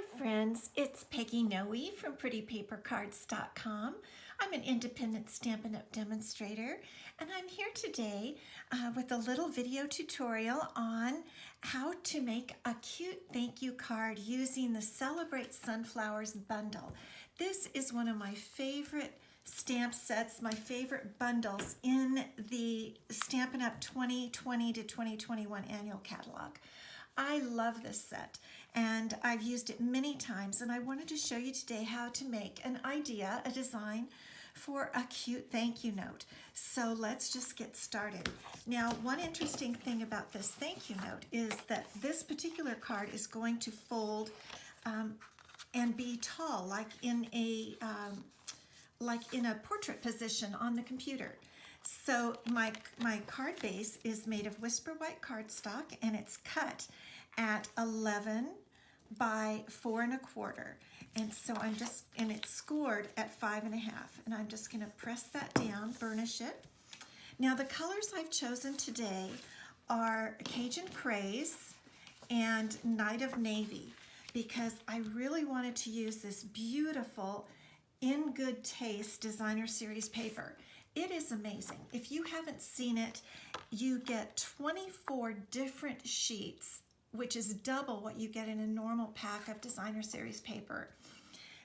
Hi friends, it's Peggy Noe from PrettyPaperCards.com. I'm an independent Stampin' Up! Demonstrator, and I'm here today with a little video tutorial on how to make a cute thank you card using the Celebrate Sunflowers bundle. This is one of my favorite stamp sets, my favorite bundles in the Stampin' Up! 2020 to 2021 annual catalog. I love this set and I've used it many times, and I wanted to show you today how to make an idea, a design for a cute thank you note. So let's just get started. Now, one interesting thing about this thank you note is that this particular card is going to fold and be tall, like in a portrait position on the computer. So my card base is made of Whisper White cardstock, and it's cut at 11 by 4 1/4. And so and it's scored at 5 1/2. And I'm just gonna press that down, burnish it. Now the colors I've chosen today are Cajun Craze and Night of Navy, because I really wanted to use this beautiful In Good Taste designer series paper. It is amazing. If you haven't seen it, you get 24 different sheets, which is double what you get in a normal pack of designer series paper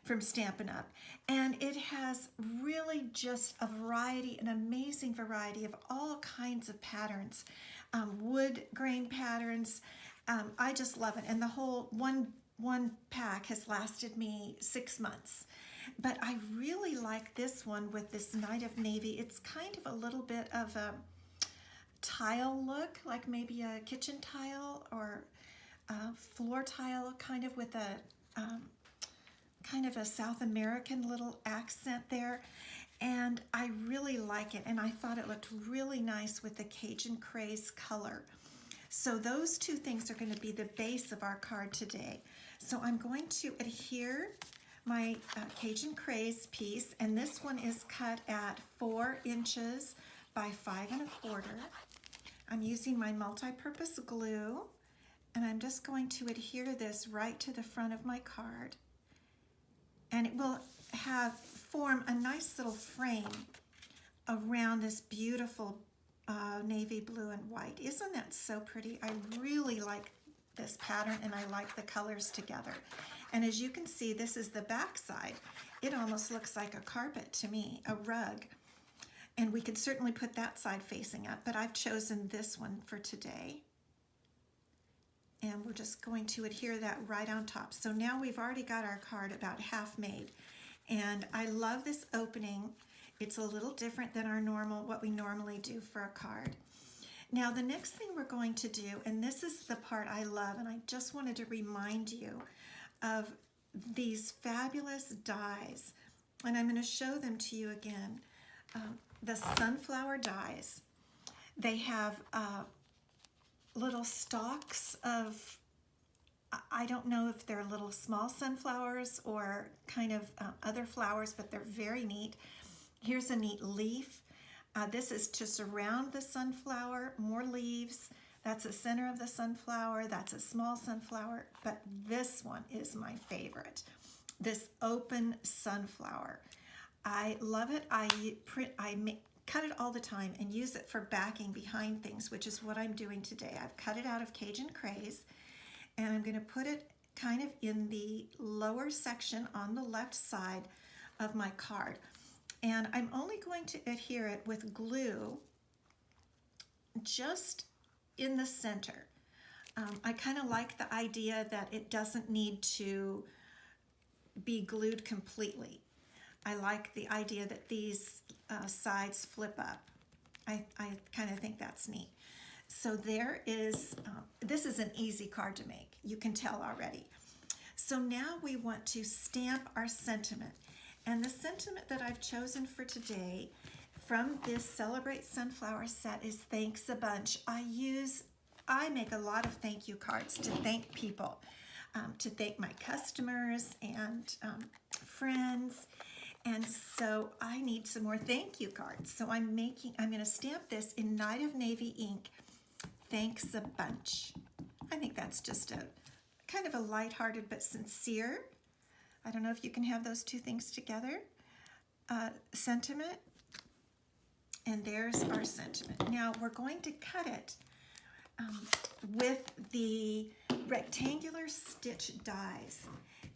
from Stampin' Up! And it has really just a variety, an amazing variety of all kinds of patterns, wood grain patterns. I just love it. And the whole one pack has lasted me 6 months. But I really like this one with this Night of Navy. It's kind of a little bit of a tile look, like maybe a kitchen tile or a floor tile, kind of with a kind of a South American little accent there. And I really like it, and I thought it looked really nice with the Cajun Craze color. So those two things are going to be the base of our card today. So I'm going to adhere my Cajun Craze piece, and this one is cut at 4 inches by 5 1/4. I'm using my multi-purpose glue, and I'm just going to adhere this right to the front of my card, and it will form a nice little frame around this beautiful navy blue and white. Isn't that so pretty? I really like this pattern, and I like the colors together. And as you can see, this is the back side. It almost looks like a carpet to me, a rug. And we could certainly put that side facing up, but I've chosen this one for today. And we're just going to adhere that right on top. So now we've already got our card about half made. And I love this opening. It's a little different than what we normally do for a card. Now the next thing we're going to do, and this is the part I love, and I just wanted to remind you of these fabulous dies, and I'm going to show them to you again. The sunflower dies. They have little stalks of, I don't know if they're little small sunflowers or kind of other flowers, but they're very neat. Here's a neat leaf. This is to surround the sunflower, more leaves. That's the center of the sunflower. That's a small sunflower, but this one is my favorite. This open sunflower. I love it. I cut it all the time and use it for backing behind things, which is what I'm doing today. I've cut it out of Cajun Craze, and I'm going to put it kind of in the lower section on the left side of my card. And I'm only going to adhere it with glue just in the center. I kind of like the idea that it doesn't need to be glued completely. I like the idea that these sides flip up. I kind of think that's neat. So there is, this is an easy card to make. You can tell already. So now we want to stamp our sentiment. And the sentiment that I've chosen for today from this Celebrate Sunflower set is thanks a bunch. I make a lot of thank you cards to thank people, to thank my customers and friends. And so I need some more thank you cards. So I'm going to stamp this in Night of Navy ink, thanks a bunch. I think that's just a kind of a lighthearted but sincere. I don't know if you can have those two things together. Sentiment, and there's our sentiment. Now we're going to cut it with the rectangular stitch dies.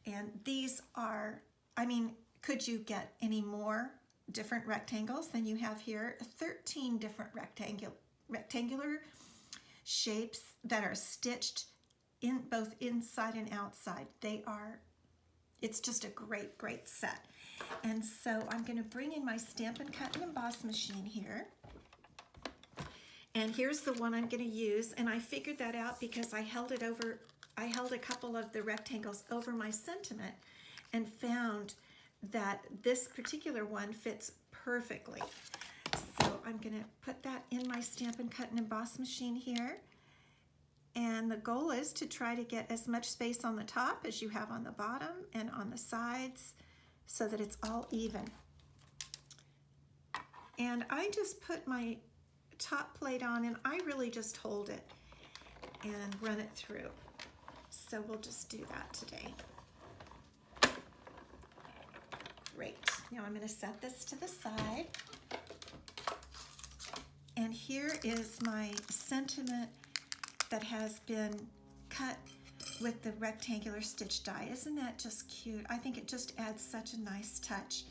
And these are, I mean, could you get any more different rectangles than you have here? 13 different rectangular shapes that are stitched in both inside and outside. It's just a great set. And so I'm going to bring in my Stampin' Cut and Emboss machine here. And here's the one I'm going to use, and I figured that out because I held a couple of the rectangles over my sentiment and found that this particular one fits perfectly. So I'm going to put that in my Stampin' Cut and Emboss machine here. And the goal is to try to get as much space on the top as you have on the bottom and on the sides so that it's all even. And I just put my top plate on, and I really just hold it and run it through. So we'll just do that today. Great. Now I'm going to set this to the side. And here is my sentiment that has been cut with the rectangular stitch die. Isn't that just cute? I think it just adds such a nice touch.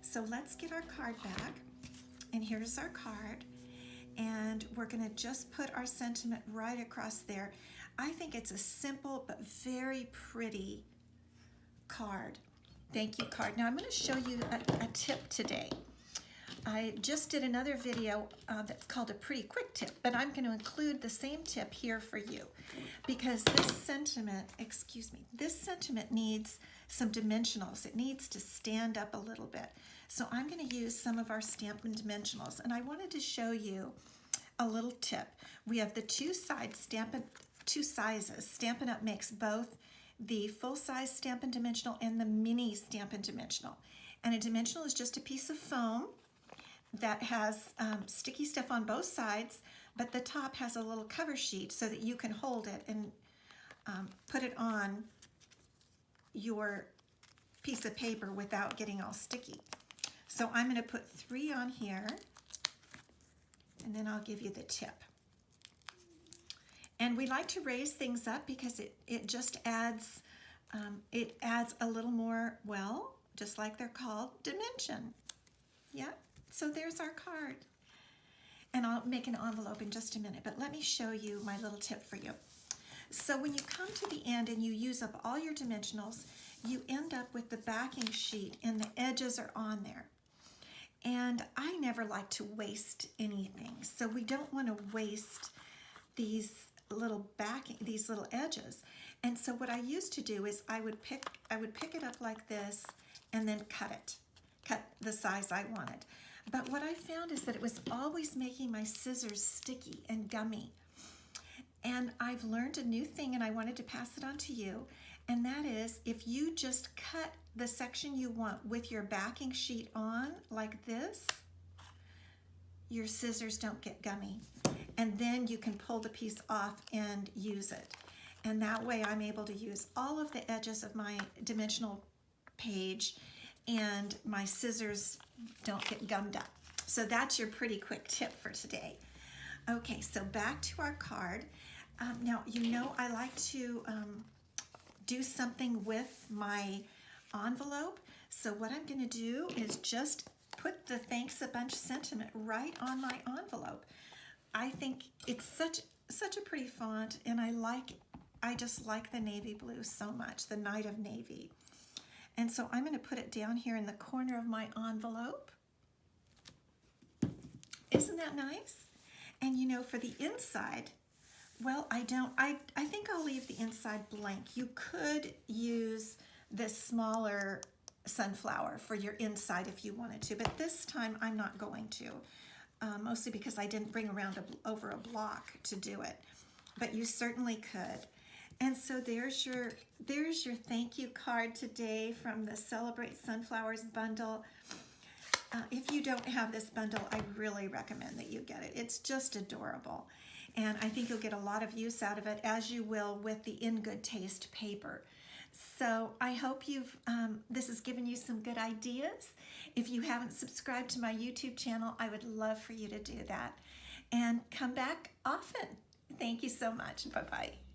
So let's get our card back. And here's our card. And we're going to just put our sentiment right across there. I think it's a simple but very pretty card. Thank you card. Now I'm going to show you a tip today. I just did another video that's called a pretty quick tip, but I'm going to include the same tip here for you because this sentiment needs some dimensionals. It needs to stand up a little bit. So I'm going to use some of our Stampin' Dimensionals, and I wanted to show you a little tip. We have the two sizes. Stampin' Up! Makes both the full-size Stampin' Dimensional and the mini Stampin' Dimensional. And a dimensional is just a piece of foam that has sticky stuff on both sides, but the top has a little cover sheet so that you can hold it and put it on your piece of paper without getting all sticky. So I'm going to put 3 on here, and then I'll give you the tip. And we like to raise things up because it just adds, a little more, well, just like they're called, dimension. Yeah, so there's our card. And I'll make an envelope in just a minute, but let me show you my little tip for you. So when you come to the end and you use up all your dimensionals, you end up with the backing sheet and the edges are on there. And I never like to waste anything, so we don't want to waste these little edges. And so what I used to do is I would pick it up like this and then cut the size I wanted. But what I found is that it was always making my scissors sticky and gummy. And I've learned a new thing, and I wanted to pass it on to you, and that is if you just cut the section you want with your backing sheet on like this, your scissors don't get gummy. And then you can pull the piece off and use it. And that way I'm able to use all of the edges of my dimensional page and my scissors don't get gummed up. So that's your pretty quick tip for today. Okay, so back to our card. Now, you know I like to do something with my envelope. So what I'm going to do is just put the Thanks a Bunch sentiment right on my envelope. I think it's such a pretty font, and I just like the navy blue so much, the Night of Navy. And so I'm going to put it down here in the corner of my envelope. Isn't that nice? And you know, for the inside, well, I think I'll leave the inside blank. You could use this smaller sunflower for your inside if you wanted to, but this time I'm not going to, mostly because I didn't bring around over a block to do it, but you certainly could. And so there's your thank you card today from the Celebrate Sunflowers bundle. If you don't have this bundle, I really recommend that you get it. It's just adorable. and I think you'll get a lot of use out of it, as you will with the In Good Taste paper. So I hope this has given you some good ideas. If you haven't subscribed to my YouTube channel, I would love for you to do that. And come back often. Thank you so much. Bye-bye.